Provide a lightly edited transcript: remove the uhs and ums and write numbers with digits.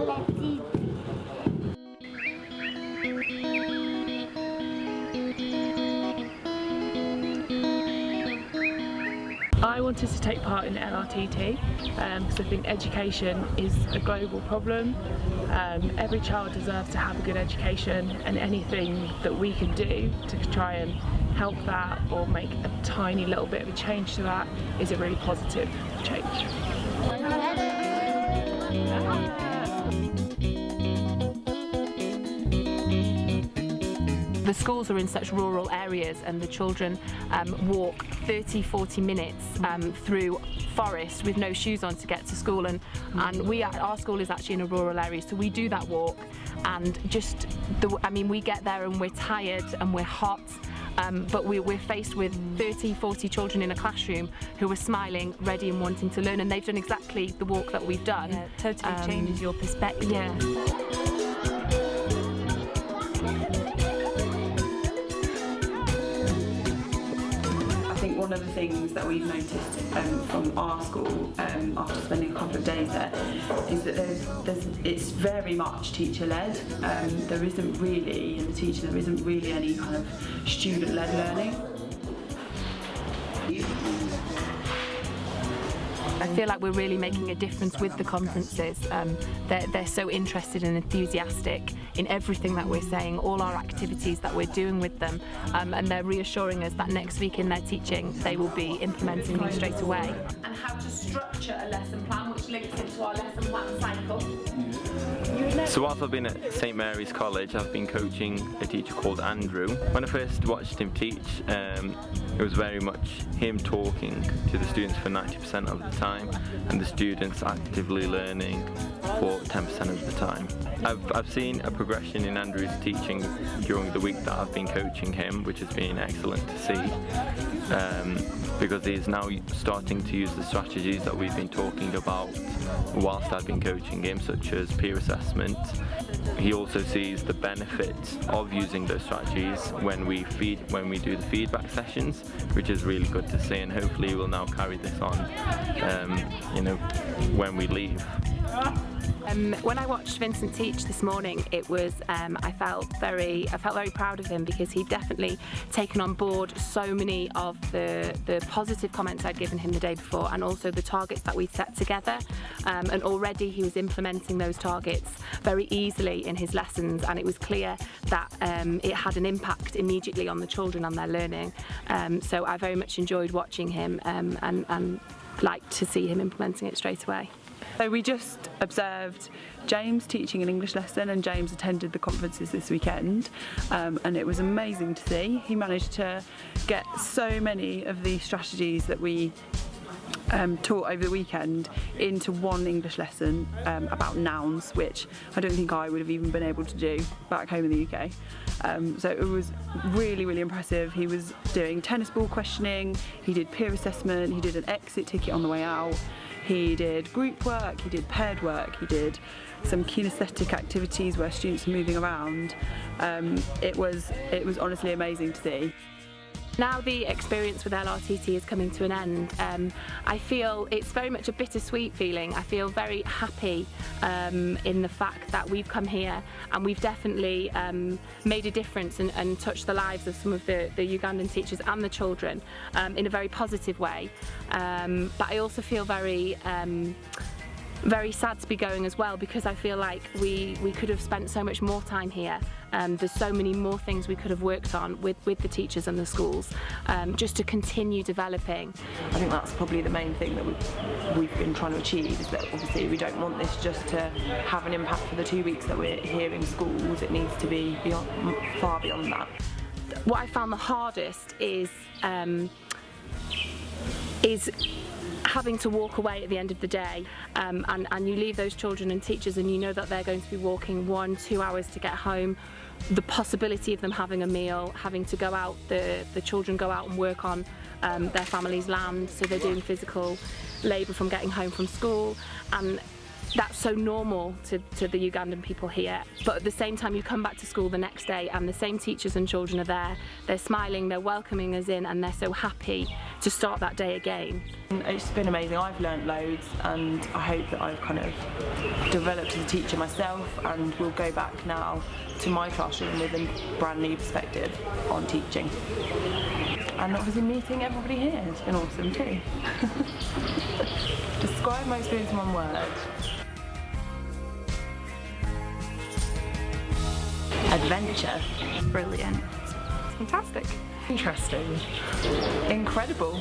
LRTT. I wanted to take part in LRTT because I think education is a global problem. Every child deserves to have a good education, and anything that we can do to try and help that or make a tiny little bit of a change to that is a really positive change. The schools are in such rural areas and the children walk 30-40 minutes through forest with no shoes on to get to school, and our school is actually in a rural area, so we do that walk, and we get there and we're tired and we're hot, but we're faced with 30-40 children in a classroom who are smiling, ready and wanting to learn, and they've done exactly the walk that we've done. Yeah, it totally changes your perspective. Yeah. I think one of the things that we've noticed from our school after spending a couple of days there is that it's very much teacher-led. There isn't really, in the teaching, there isn't really any kind of student-led learning. I feel like we're really making a difference with the conferences. They're so interested and enthusiastic in everything that we're saying, all our activities that we're doing with them, and they're reassuring us that next week in their teaching they will be implementing these straight away. And how to structure a lesson plan, which links into our lesson plan cycle. So whilst I've been at St Mary's College, I've been coaching a teacher called Andrew. When I first watched him teach, it was very much him talking to the students for 90% of the time and the students actively learning for 10% of the time. I've seen a progression in Andrew's teaching during the week that I've been coaching him, which has been excellent to see, because he's now starting to use the strategies that we've been talking about whilst I've been coaching him, such as peer assessment. He also sees the benefit of using those strategies when we do the feedback sessions, which is really good to see, and hopefully we'll now carry this on when we leave. When I watched Vincent teach this morning, it was I felt very proud of him, because he'd definitely taken on board so many of the positive comments I'd given him the day before, and also the targets that we'd set together, and already he was implementing those targets very easily in his lessons, and it was clear that it had an impact immediately on the children and their learning. So I very much enjoyed watching him and liked to see him implementing it straight away. So we just observed James teaching an English lesson, and James attended the conferences this weekend, and it was amazing to see. He managed to get so many of the strategies that we taught over the weekend into one English lesson about nouns, which I don't think I would have even been able to do back home in the UK. So it was really, really impressive. He was doing tennis ball questioning, he did peer assessment, he did an exit ticket on the way out, he did group work, he did paired work, he did some kinesthetic activities where students are moving around. It was honestly amazing to see. Now the experience with LRTT is coming to an end, I feel it's very much a bittersweet feeling. I feel very happy in the fact that we've come here and we've definitely made a difference and touched the lives of some of the Ugandan teachers and the children in a very positive way. But I also feel very sad to be going as well, because I feel like we could have spent so much more time here. There's so many more things we could have worked on with the teachers and the schools, just to continue developing. I think that's probably the main thing that we've been trying to achieve, is that obviously we don't want this just to have an impact for the 2 weeks that we're here in schools. It needs to be far beyond that. What I found the hardest is having to walk away at the end of the day, and you leave those children and teachers and you know that they're going to be walking 1-2 hours to get home. The possibility of them having a meal, having to go out, the children go out and work on their family's land, so they're doing physical labour from getting home from school, and that's so normal to the Ugandan people here. But at the same time, you come back to school the next day and the same teachers and children are there, they're smiling, they're welcoming us in, and they're so happy to start that day again. It's been amazing. I've learnt loads, and I hope that I've kind of developed as a teacher myself, and will go back now to my classroom with a brand new perspective on teaching. And obviously meeting everybody here has been awesome too. Describe my experience in one word. Adventure. Brilliant. Fantastic. Interesting. Incredible.